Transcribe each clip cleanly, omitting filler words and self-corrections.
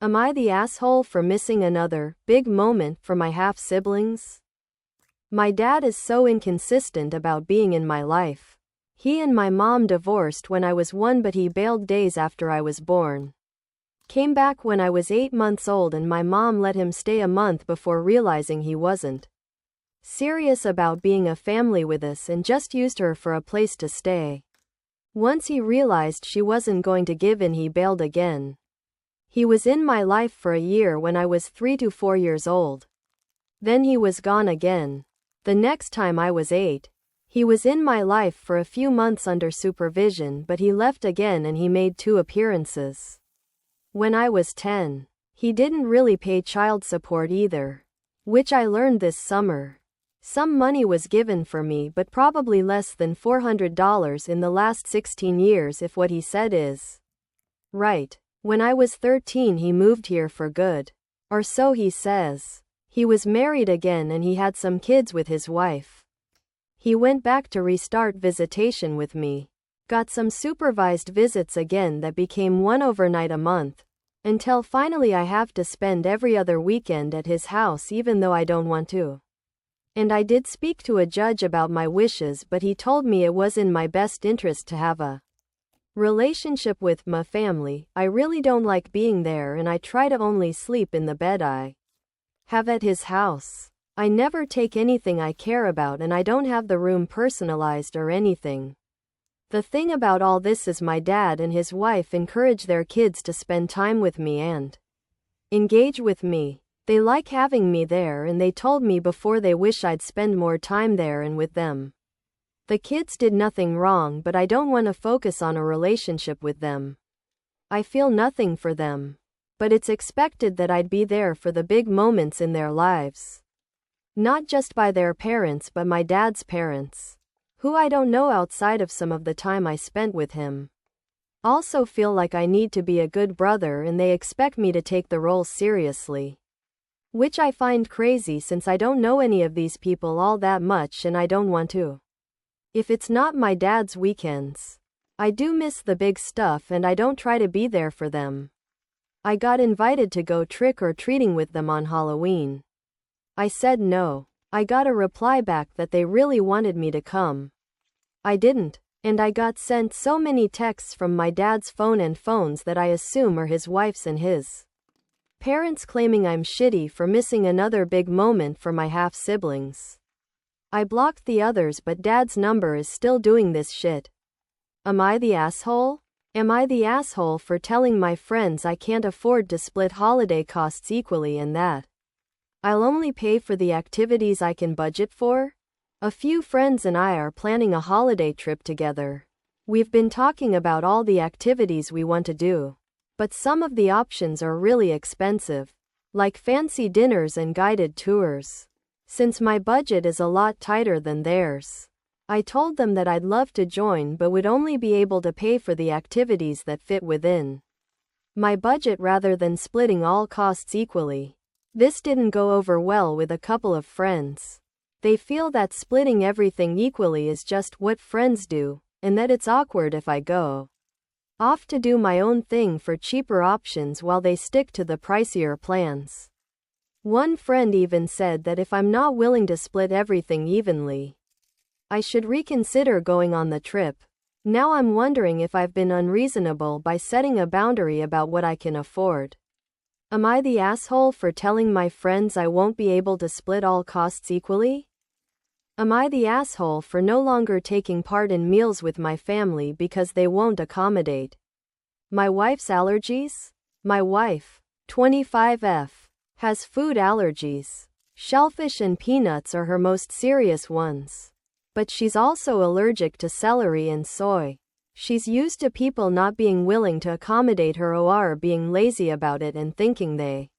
Am I the asshole for missing another big moment for my half-siblings? My dad is so inconsistent about being in my life. He and my mom divorced when I was 1, but he bailed days after I was born. Came back when I was 8 months old, and my mom let him stay a month before realizing he wasn't serious about being a family with us and just used her for a place to stay. Once he realized she wasn't going to give in, he bailed again. He was in my life for a year when I was 3 to 4 years old. Then he was gone again. The next time I was 8. He was in my life for a few months under supervision, but he left again and he made 2 appearances. When I was 10. He didn't really pay child support either, which I learned this summer. Some money was given for me, but probably less than $400 in the last 16 years if what he said is right. When I was 13 he moved here for good. Or so he says. He was married again and he had some kids with his wife. He went back to restart visitation with me. Got some supervised visits again that became 1 overnight a month. Until finally I have to spend every other weekend at his house even though I don't want to. And I did speak to a judge about my wishes, but he told me it was in my best interest to have a relationship with my family. I really don't like being there and I try to only sleep in the bed I have at his house. I never take anything I care about and I don't have the room personalized or anything. The thing about all this is my dad and his wife encourage their kids to spend time with me and engage with me. They like having me there and they told me before they wish I'd spend more time there and with them. The kids did nothing wrong, but I don't want to focus on a relationship with them. I feel nothing for them. But it's expected that I'd be there for the big moments in their lives. Not just by their parents but my dad's parents, who I don't know outside of some of the time I spent with him. Also feel like I need to be a good brother and they expect me to take the role seriously. Which I find crazy since I don't know any of these people all that much and I don't want to. If it's not my dad's weekends, I do miss the big stuff and I don't try to be there for them. I got invited to go trick-or-treating with them on Halloween. I said no. I got a reply back that they really wanted me to come. I didn't, and I got sent so many texts from my dad's phone and phones that I assume are his wife's and his parents claiming I'm shitty for missing another big moment for my half-siblings. I blocked the others but dad's number is still doing this shit. Am I the asshole? Am I the asshole for telling my friends I can't afford to split holiday costs equally and that I'll only pay for the activities I can budget for? A few friends and I are planning a holiday trip together. We've been talking about all the activities we want to do. But some of the options are really expensive, like fancy dinners and guided tours. Since my budget is a lot tighter than theirs, I told them that I'd love to join but would only be able to pay for the activities that fit within my budget rather than splitting all costs equally. This didn't go over well with a couple of friends. They feel that splitting everything equally is just what friends do, and that it's awkward if I go off to do my own thing for cheaper options while they stick to the pricier plans. One friend even said that if I'm not willing to split everything evenly, I should reconsider going on the trip. Now I'm wondering if I've been unreasonable by setting a boundary about what I can afford. Am I the asshole for telling my friends I won't be able to split all costs equally? Am I the asshole for no longer taking part in meals with my family because they won't accommodate my wife's allergies? My wife, 25F, has food allergies. Shellfish and peanuts are her most serious ones. But she's also allergic to celery and soy. She's used to people not being willing to accommodate her or being lazy about it and thinking they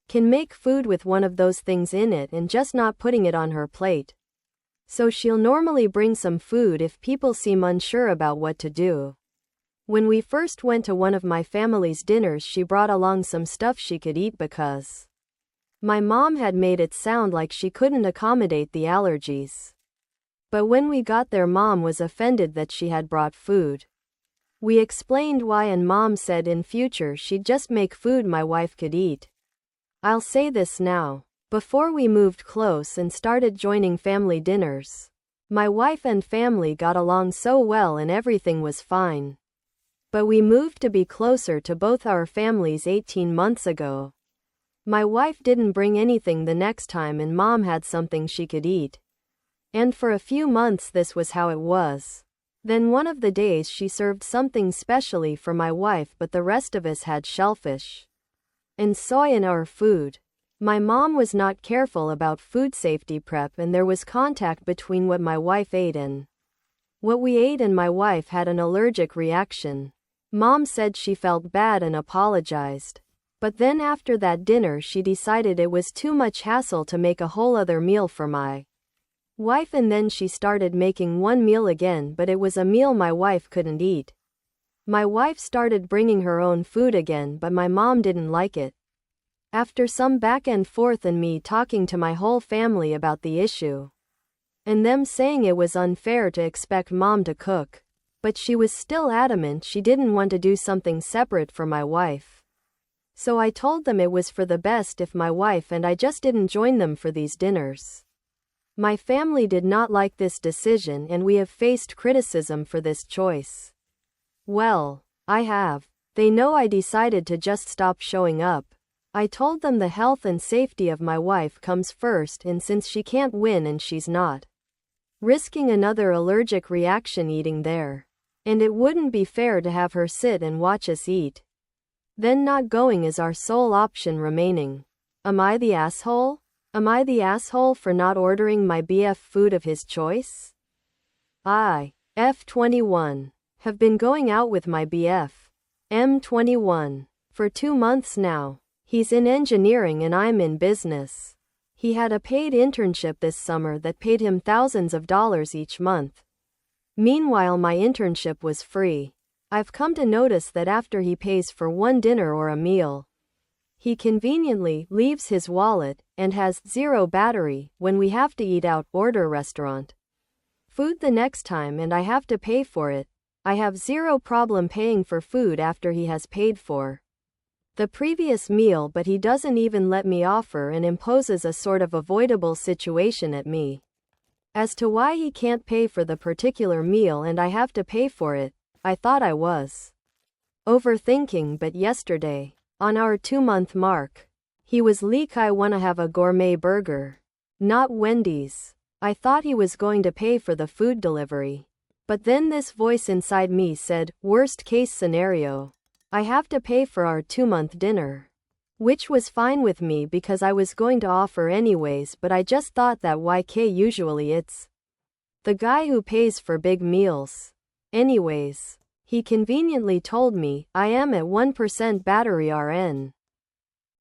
can make food with one of those things in it and just not putting it on her plate. So she'll normally bring some food if people seem unsure about what to do. When we first went to one of my family's dinners, she brought along some stuff she could eat because my mom had made it sound like she couldn't accommodate the allergies. But when we got there, Mom was offended that she had brought food. We explained why and Mom said in future she'd just make food my wife could eat. I'll say this now. Before we moved close and started joining family dinners, my wife and family got along so well and everything was fine. But we moved to be closer to both our families 18 months ago. My wife didn't bring anything the next time and Mom had something she could eat. And for a few months this was how it was. Then one of the days she served something specially for my wife, but the rest of us had shellfish and soy in our food. My mom was not careful about food safety prep and there was contact between what my wife ate and what we ate, and my wife had an allergic reaction. Mom said she felt bad and apologized. But then after that dinner she decided it was too much hassle to make a whole other meal for my wife, and then she started making one meal again, but it was a meal my wife couldn't eat. My wife started bringing her own food again, but my mom didn't like it. After some back and forth and me talking to my whole family about the issue, and them saying it was unfair to expect Mom to cook, but she was still adamant she didn't want to do something separate for my wife. So I told them it was for the best if my wife and I just didn't join them for these dinners. My family did not like this decision and we have faced criticism for this choice. Well, I have. They know I decided to just stop showing up. I told them the health and safety of my wife comes first, and since she can't win and she's not risking another allergic reaction eating there, and it wouldn't be fair to have her sit and watch us eat, then not going is our sole option remaining. Am I the asshole? Am I the asshole for not ordering my BF food of his choice? I, F21, have been going out with my BF, M21, for 2 months now. He's in engineering and I'm in business. He had a paid internship this summer that paid him thousands of dollars each month. Meanwhile, my internship was free. I've come to notice that after he pays for one dinner or a meal, he conveniently leaves his wallet and has zero battery when we have to eat out, order restaurant food the next time, and I have to pay for it. I have zero problem paying for food after he has paid for the previous meal, but he doesn't even let me offer and imposes a sort of avoidable situation at me as to why he can't pay for the particular meal and I have to pay for it. I thought I was overthinking, but yesterday, on our 2-month mark, he was like, I wanna have a gourmet burger, not Wendy's. I thought he was going to pay for the food delivery. But then this voice inside me said, worst case scenario, I have to pay for our 2-month dinner. Which was fine with me because I was going to offer anyways, but I just thought that YK usually it's the guy who pays for big meals. Anyways, he conveniently told me I am at 1% battery RN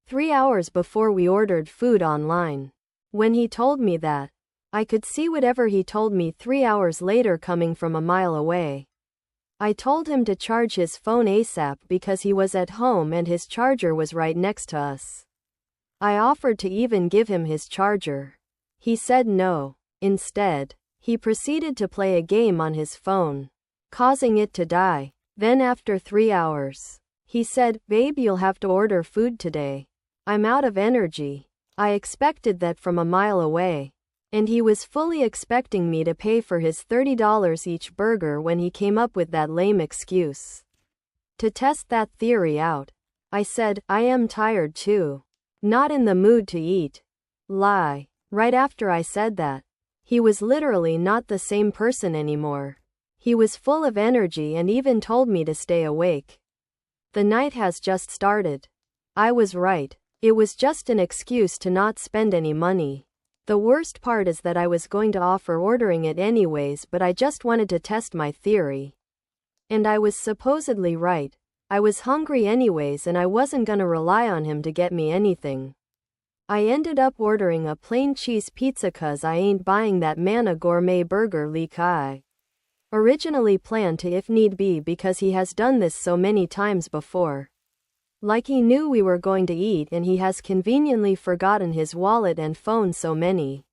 3 hours before we ordered food online. When he told me that, I could see whatever he told me 3 hours later coming from a mile away. I told him to charge his phone ASAP because he was at home and his charger was right next to us. I offered to even give him his charger. He said no. Instead, he proceeded to play a game on his phone, causing it to die. Then after 3 hours, he said, babe, you'll have to order food today. I'm out of energy. I expected that from a mile away. And he was fully expecting me to pay for his $30 each burger when he came up with that lame excuse. To test that theory out, I said, I am tired too. Not in the mood to eat. Lie. Right after I said that, he was literally not the same person anymore. He was full of energy and even told me to stay awake. The night has just started. I was right. It was just an excuse to not spend any money. The worst part is that I was going to offer ordering it anyways, but I just wanted to test my theory. And I was supposedly right. I was hungry anyways and I wasn't gonna rely on him to get me anything. I ended up ordering a plain cheese pizza cause I ain't buying that man a gourmet burger like I originally planned to, if need be, because he has done this so many times before. Like he knew we were going to eat and he has conveniently forgotten his wallet and phone so many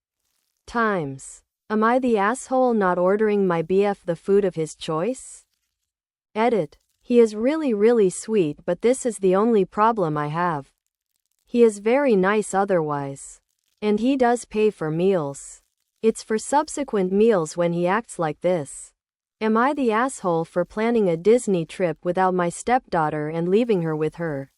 times. Am I the asshole not ordering my BF the food of his choice? Edit. He is really sweet, but this is the only problem I have. He is very nice otherwise. And he does pay for meals. It's for subsequent meals when he acts like this. Am I the asshole for planning a Disney trip without my stepdaughter and leaving her with her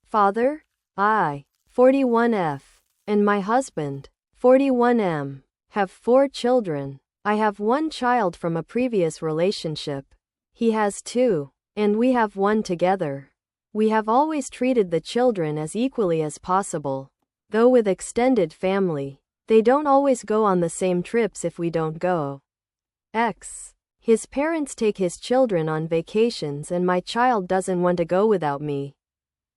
father? I, 41F, and my husband, 41M, have 4 children. I have 1 child from a previous relationship. He has 2, and we have 1 together. We have always treated the children as equally as possible. Though with extended family, they don't always go on the same trips if we don't go. His parents take his children on vacations and my child doesn't want to go without me.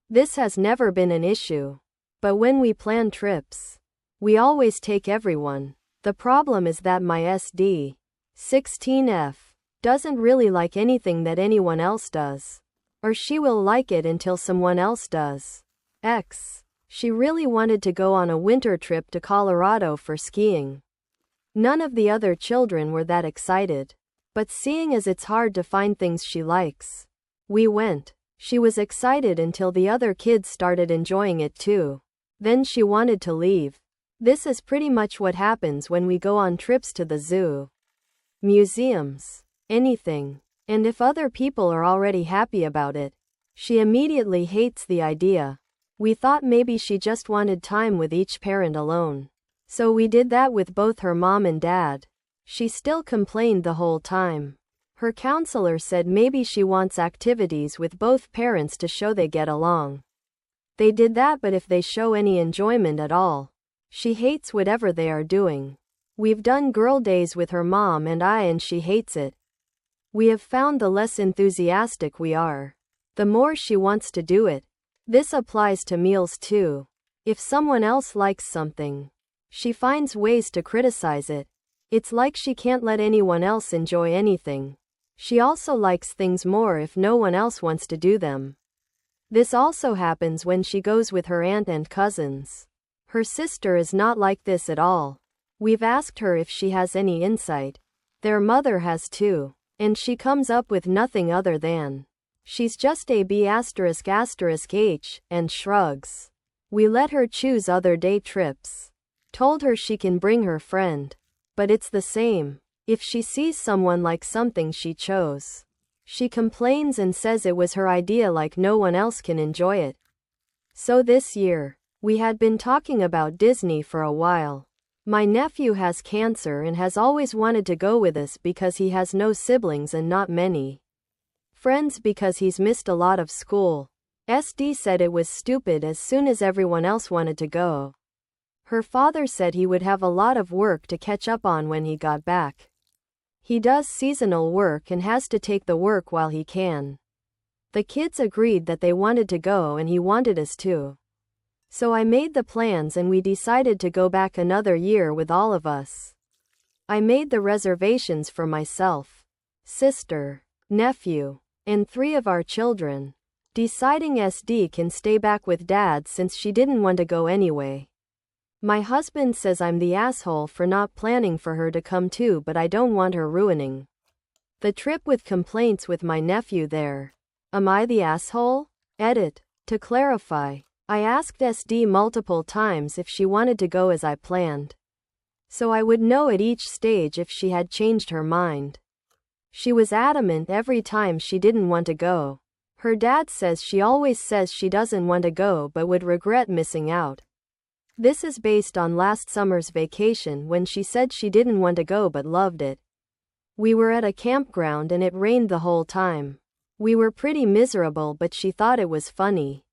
This has never been an issue. But when we plan trips, we always take everyone. The problem is that my SD, 16F, doesn't really like anything that anyone else does. Or she will like it until someone else does. She really wanted to go on a winter trip to Colorado for skiing. None of the other children were that excited. But seeing as it's hard to find things she likes, we went. She was excited until the other kids started enjoying it too. Then she wanted to leave. This is pretty much what happens when we go on trips to the zoo, museums, anything. And if other people are already happy about it, she immediately hates the idea. We thought maybe she just wanted time with each parent alone. So we did that with both her mom and dad. She still complained the whole time. Her counselor said maybe she wants activities with both parents to show they get along. They did that, but if they show any enjoyment at all, she hates whatever they are doing. We've done girl days with her mom and I, and she hates it. We have found the less enthusiastic we are, the more she wants to do it. This applies to meals too. If someone else likes something, she finds ways to criticize it. It's like she can't let anyone else enjoy anything. She also likes things more if no one else wants to do them. This also happens when she goes with her aunt and cousins. Her sister is not like this at all. We've asked her if she has any insight. Their mother has too. And she comes up with nothing other than, she's just a B***H, and shrugs. We let her choose other day trips. Told her she can bring her friend. But it's the same. If she sees someone like something she chose, she complains and says it was her idea, like no one else can enjoy it. So this year, we had been talking about Disney for a while. My nephew has cancer and has always wanted to go with us because he has no siblings and not many friends because he's missed a lot of school. SD said it was stupid as soon as everyone else wanted to go. Her father said he would have a lot of work to catch up on when he got back. He does seasonal work and has to take the work while he can. The kids agreed that they wanted to go and he wanted us to. So I made the plans and we decided to go back another year with all of us. I made the reservations for myself, sister, nephew, and 3 of our children, deciding SD can stay back with dad since she didn't want to go anyway. My husband says I'm the asshole for not planning for her to come too, but I don't want her ruining the trip with complaints with my nephew there. Am I the asshole? Edit. To clarify, I asked SD multiple times if she wanted to go as I planned, so I would know at each stage if she had changed her mind. She was adamant every time she didn't want to go. Her dad says she always says she doesn't want to go but would regret missing out. This is based on last summer's vacation when she said she didn't want to go but loved it. We were at a campground and it rained the whole time. We were pretty miserable, but she thought it was funny.